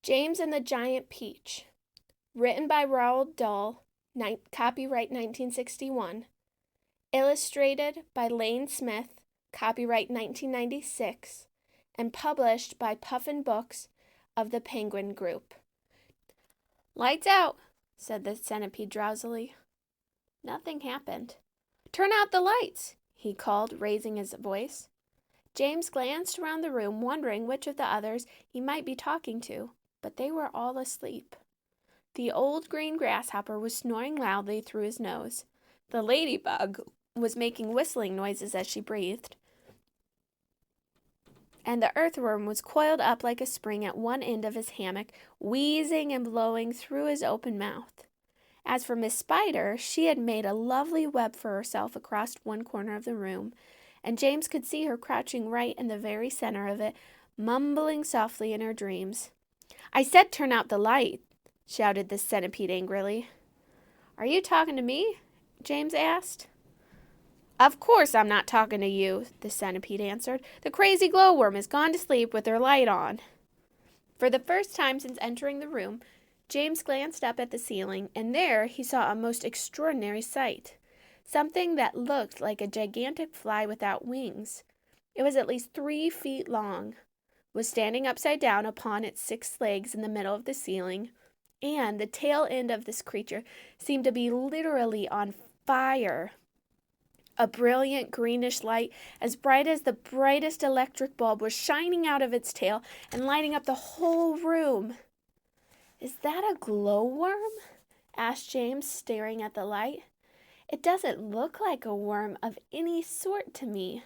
James and the Giant Peach. Written by Roald Dahl. Copyright 1961. Illustrated by Lane Smith. Copyright 1996. And published by Puffin Books of the Penguin Group. "Lights out," said the centipede drowsily. Nothing happened. "Turn out the lights," he called, raising his voice. James glanced around the room, wondering which of the others he might be talking to, but they were all asleep. The old green grasshopper was snoring loudly through his nose. The ladybug was making whistling noises as she breathed. And the earthworm was coiled up like a spring at one end of his hammock, wheezing and blowing through his open mouth. As for Miss Spider, she had made a lovely web for herself across one corner of the room, and James could see her crouching right in the very center of it, mumbling softly in her dreams. "I said turn out the light," shouted the centipede angrily. "Are you talking to me?" James asked. "Of course I'm not talking to you," the centipede answered. "The crazy glowworm has gone to sleep with her light on." For the first time since entering the room, James glanced up at the ceiling, and there he saw a most extraordinary sight. Something that looked like a gigantic fly without wings. It was at least 3 feet long, was standing upside down upon its 6 legs in the middle of the ceiling, and the tail end of this creature seemed to be literally on fire. A brilliant greenish light, as bright as the brightest electric bulb, was shining out of its tail and lighting up the whole room. "Is that a glowworm?" asked James, staring at the light. "It doesn't look like a worm of any sort to me."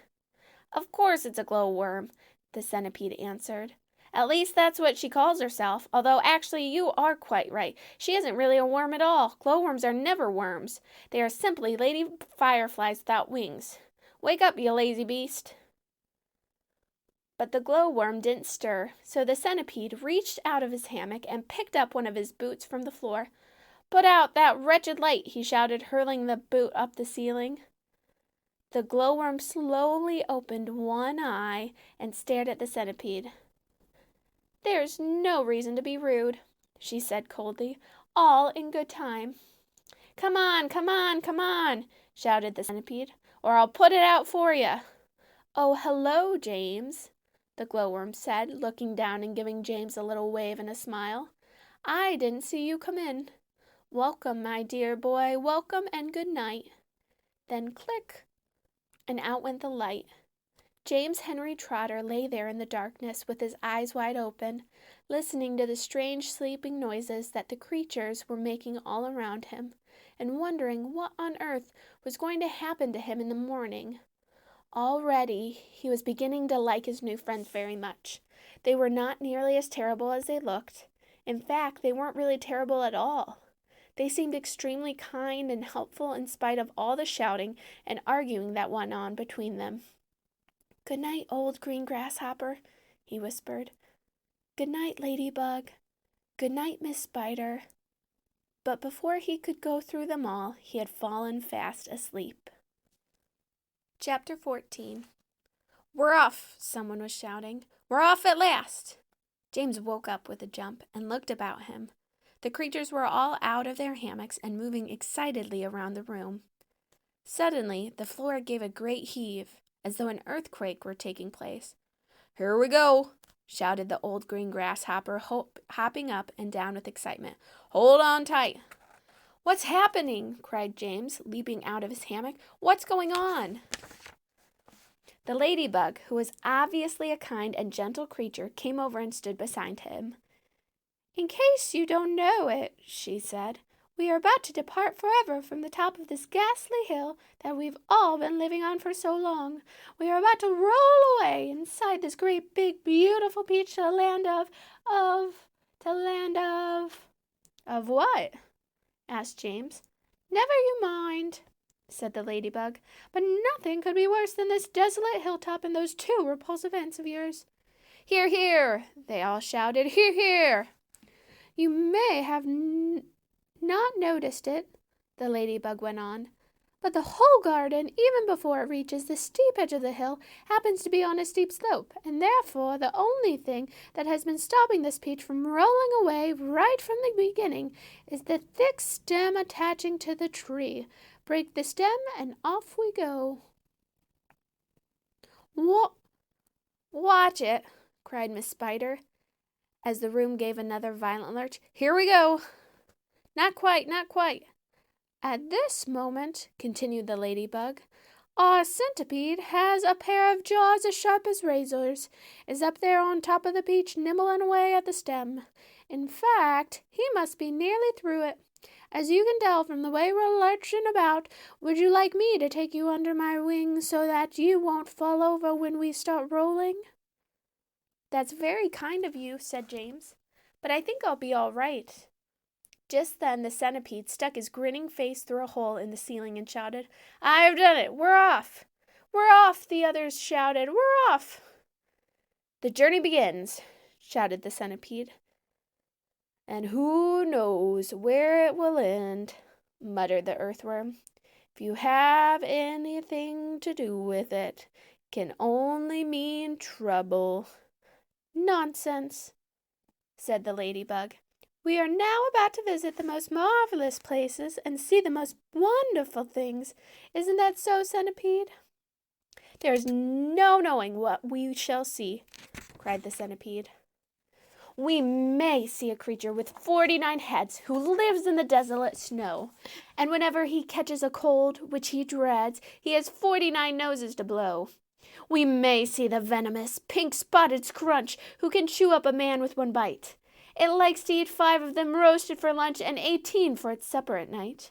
"Of course it's a glowworm," the centipede answered. "At least that's what she calls herself, although actually you are quite right. She isn't really a worm at all. Glowworms are never worms. They are simply lady fireflies without wings. Wake up, you lazy beast." But the glowworm didn't stir, so the centipede reached out of his hammock and picked up one of his boots from the floor. "Put out that wretched light," he shouted, hurling the boot up the ceiling. The glowworm slowly opened one eye and stared at the centipede. "There's no reason to be rude," she said coldly. "All in good time." "Come on, come on, come on," shouted the centipede, "or I'll put it out for you." "Oh, hello, James," the glowworm said, looking down and giving James a little wave and a smile. "I didn't see you come in. Welcome, my dear boy, welcome and good night." Then click, and out went the light. James Henry Trotter lay there in the darkness with his eyes wide open, listening to the strange sleeping noises that the creatures were making all around him, and wondering what on earth was going to happen to him in the morning. Already he was beginning to like his new friends very much. They were not nearly as terrible as they looked. In fact, they weren't really terrible at all. They seemed extremely kind and helpful in spite of all the shouting and arguing that went on between them. "Good night, old green grasshopper," he whispered. "Good night, ladybug. Good night, Miss Spider." But before he could go through them all, he had fallen fast asleep. Chapter 14. "We're off," someone was shouting. "We're off at last." James woke up with a jump and looked about him. The creatures were all out of their hammocks and moving excitedly around the room. Suddenly, the floor gave a great heave, as though an earthquake were taking place. "Here we go," shouted the old green grasshopper, hopping up and down with excitement. "Hold on tight." "What's happening?" cried James, leaping out of his hammock. "What's going on?" The ladybug, who was obviously a kind and gentle creature, came over and stood beside him. "In case you don't know it," she said, "we are about to depart forever from the top of this ghastly hill that we've all been living on for so long. We are about to roll away inside this great, big, beautiful beach to the land of Of what?" asked James. "Never you mind," said the ladybug, "but nothing could be worse than this desolate hilltop and those 2 repulsive aunts of yours." "Hear, hear!" they all shouted. "Hear, hear!" "You may have not noticed it," the ladybug went on, But the whole garden, even before it reaches the steep edge of the hill, happens to be on a steep slope, and therefore the only thing that has been stopping this peach from rolling away right from the beginning is the thick stem attaching to the tree. Break the stem, and off we go." "Watch it!" cried Miss Spider, as the room gave another violent lurch. "Here we go!" "Not quite, not quite." "At this moment," continued the ladybug, "our centipede has a pair of jaws as sharp as razors, is up there on top of the peach, nibbling away at the stem. In fact, he must be nearly through it. As you can tell from the way we're lurching about, would you like me to take you under my wing so that you won't fall over when we start rolling?" "That's very kind of you," said James, "but I think I'll be all right." Just then the centipede stuck his grinning face through a hole in the ceiling and shouted, "I've done it! We're off!" "We're off!" the others shouted. "We're off!" "The journey begins," shouted the centipede. "And who knows where it will end," muttered the earthworm. "If you have anything to do with it, can only mean trouble." "Nonsense," said the ladybug. "We are now about to visit the most marvelous places and see the most wonderful things. Isn't that so, centipede?" "There is no knowing what we shall see," cried the centipede. "We may see a creature with 49 heads who lives in the desolate snow, and whenever he catches a cold, which he dreads, he has 49 noses to blow. We may see the venomous, pink-spotted scrunch who can chew up a man with one bite. It likes to eat 5 of them roasted for lunch and 18 for its supper at night.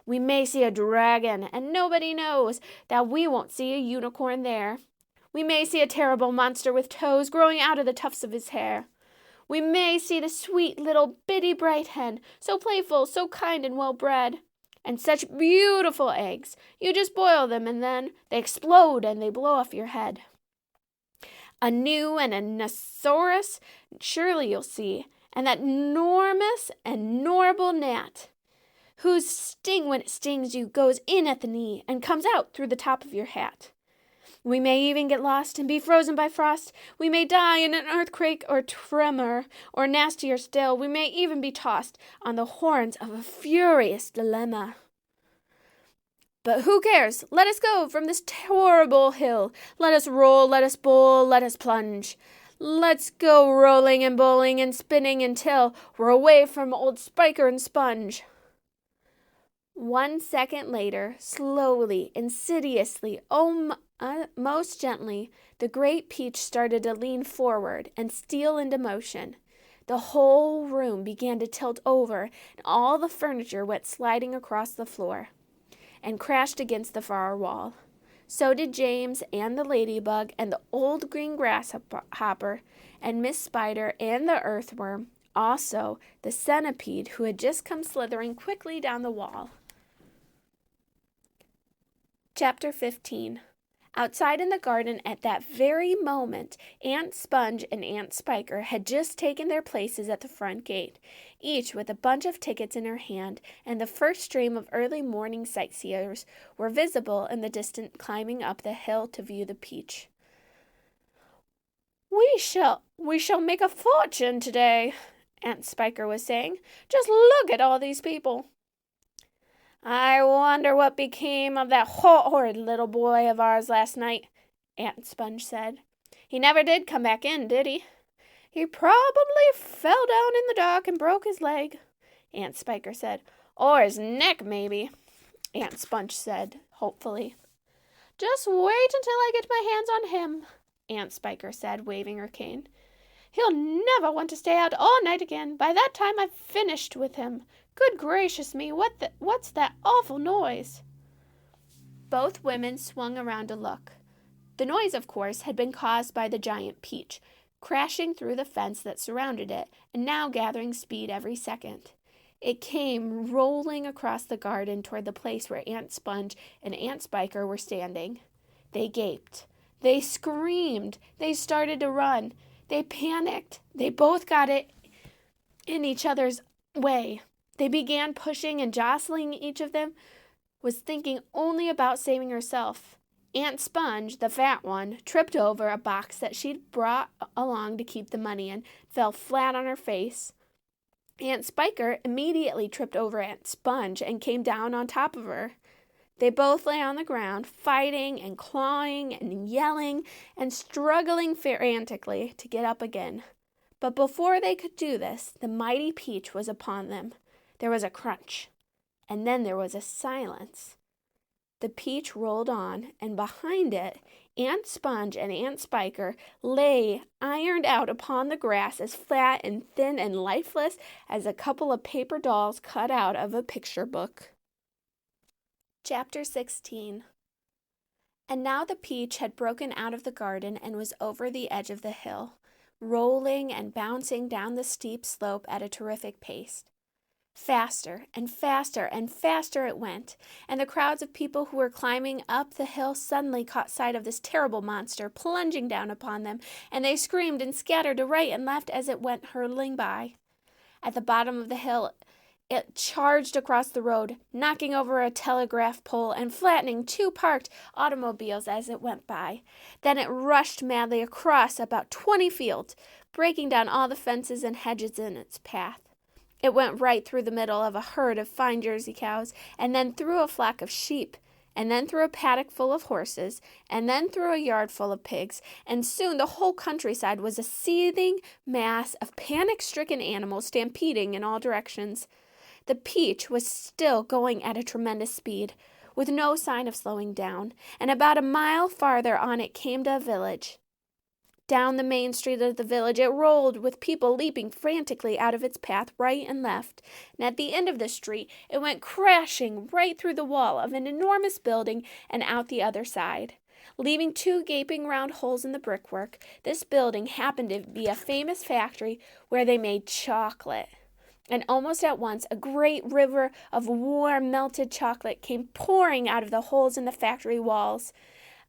We may see a dragon, and nobody knows that we won't see a unicorn there. We may see a terrible monster with toes growing out of the tufts of his hair. We may see the sweet little bitty bright hen, so playful, so kind and well-bred. And such beautiful eggs. You just boil them, and then they explode and they blow off your head. A gnu and a nosaurus, surely you'll see, and that enormous and horrible gnat, whose sting when it stings you goes in at the knee and comes out through the top of your hat. We may even get lost and be frozen by frost. We may die in an earthquake or tremor, or nastier still, we may even be tossed on the horns of a furious dilemma. But who cares? Let us go from this horrible hill. Let us roll, let us bowl, let us plunge. Let's go rolling and bowling and spinning until we're away from old Spiker and Sponge. 1 second later, slowly, insidiously, most gently, the great peach started to lean forward and steal into motion. The whole room began to tilt over, and all the furniture went sliding across the floor and crashed against the far wall. So did James and the ladybug and the old green grasshopper and Miss Spider and the earthworm, also the centipede who had just come slithering quickly down the wall. Chapter 15. Outside in the garden at that very moment, Aunt Sponge and Aunt Spiker had just taken their places at the front gate, each with a bunch of tickets in her hand, and the first stream of early morning sightseers were visible in the distance climbing up the hill to view the peach. We shall make a fortune today," Aunt Spiker was saying. "Just look at all these people." "I wonder what became of that horrid little boy of ours last night," Aunt Sponge said. "He never did come back in, did he?" "He probably fell down in the dark and broke his leg," Aunt Spiker said. "Or his neck, maybe," Aunt Sponge said hopefully. "Just wait until I get my hands on him," Aunt Spiker said, waving her cane. "He'll never want to stay out all night again. By that time I've finished with him. Good gracious me, what's that awful noise?" Both women swung around to look. The noise, of course, had been caused by the giant peach, crashing through the fence that surrounded it, and now gathering speed every second. It came rolling across the garden toward the place where Aunt Sponge and Aunt Spiker were standing. They gaped. They screamed. They started to run. They panicked. They both got it in each other's way. They began pushing and jostling each of them was thinking only about saving herself. Aunt Sponge, the fat one, tripped over a box that she'd brought along to keep the money in, fell flat on her face. Aunt Spiker immediately tripped over Aunt Sponge and came down on top of her. They both lay on the ground, fighting and clawing and yelling and struggling frantically to get up again. But before they could do this, the mighty Peach was upon them. There was a crunch, and then there was a silence. The Peach rolled on, and behind it, Aunt Sponge and Aunt Spiker lay ironed out upon the grass as flat and thin and lifeless as a couple of paper dolls cut out of a picture book. Chapter 16. And now the Peach had broken out of the garden and was over the edge of the hill, rolling and bouncing down the steep slope at a terrific pace. Faster and faster and faster it went, and the crowds of people who were climbing up the hill suddenly caught sight of this terrible monster plunging down upon them, and they screamed and scattered to right and left as it went hurtling by. At the bottom of the hill, it charged across the road, knocking over a telegraph pole and flattening 2 parked automobiles as it went by. Then it rushed madly across about 20 fields, breaking down all the fences and hedges in its path. It went right through the middle of a herd of fine Jersey cows, and then through a flock of sheep, and then through a paddock full of horses, and then through a yard full of pigs, and soon the whole countryside was a seething mass of panic-stricken animals stampeding in all directions. The Peach was still going at a tremendous speed, with no sign of slowing down, and about a mile farther on it came to a village. Down the main street of the village it rolled, with people leaping frantically out of its path right and left, and at the end of the street it went crashing right through the wall of an enormous building and out the other side. Leaving 2 gaping round holes in the brickwork, this building happened to be a famous factory where they made chocolate. And almost at once a great river of warm melted chocolate came pouring out of the holes in the factory walls.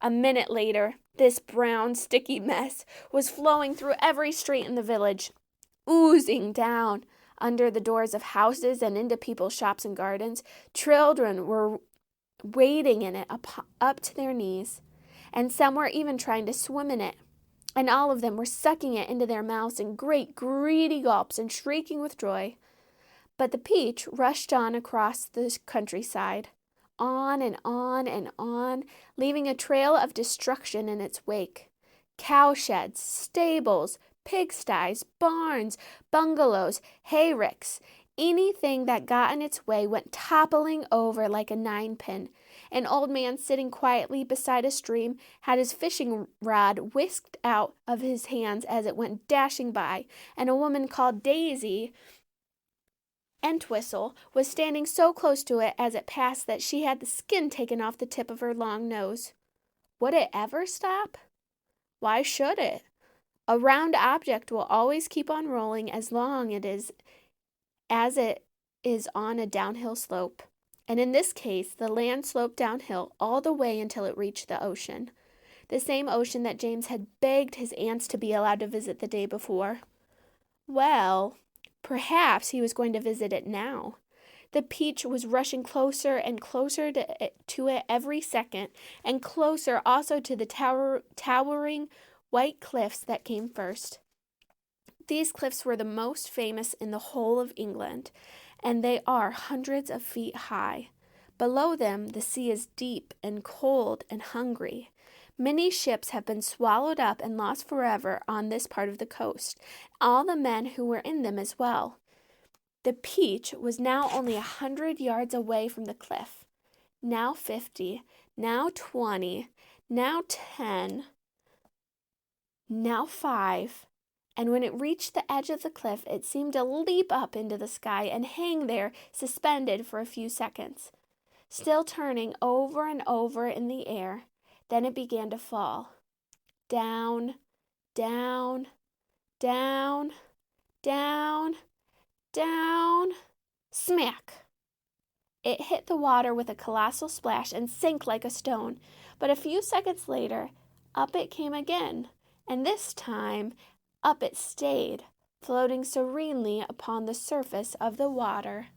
A minute later, this brown, sticky mess was flowing through every street in the village, oozing down under the doors of houses and into people's shops and gardens. Children were wading in it up to their knees, and some were even trying to swim in it. And all of them were sucking it into their mouths in great, greedy gulps and shrieking with joy. But the Peach rushed on across the countryside, on and on and on, leaving a trail of destruction in its wake. Cowsheds, stables, pigsties, barns, bungalows, hayricks, anything that got in its way went toppling over like a 9-pin. An old man sitting quietly beside a stream had his fishing rod whisked out of his hands as it went dashing by, and a woman called Daisy Entwistle was standing so close to it as it passed that she had the skin taken off the tip of her long nose. Would it ever stop? Why should it? A round object will always keep on rolling as long as it is on a downhill slope. And in this case, the land sloped downhill all the way until it reached the ocean. The same ocean that James had begged his aunts to be allowed to visit the day before. Well, perhaps he was going to visit it now. The Peach was rushing closer and closer to it every second, and closer also to the towering white cliffs that came first. These cliffs were the most famous in the whole of England, and they are hundreds of feet high. Below them, the sea is deep and cold and hungry. Many ships have been swallowed up and lost forever on this part of the coast, all the men who were in them as well. The Peach was now only 100 yards away from the cliff, now 50, now 20, now 10, now 5, and when it reached the edge of the cliff, it seemed to leap up into the sky and hang there suspended for a few seconds, still turning over and over in the air. Then it began to fall. Down, down, down, down, down, smack! It hit the water with a colossal splash and sank like a stone, but a few seconds later, up it came again, and this time up it stayed, floating serenely upon the surface of the water.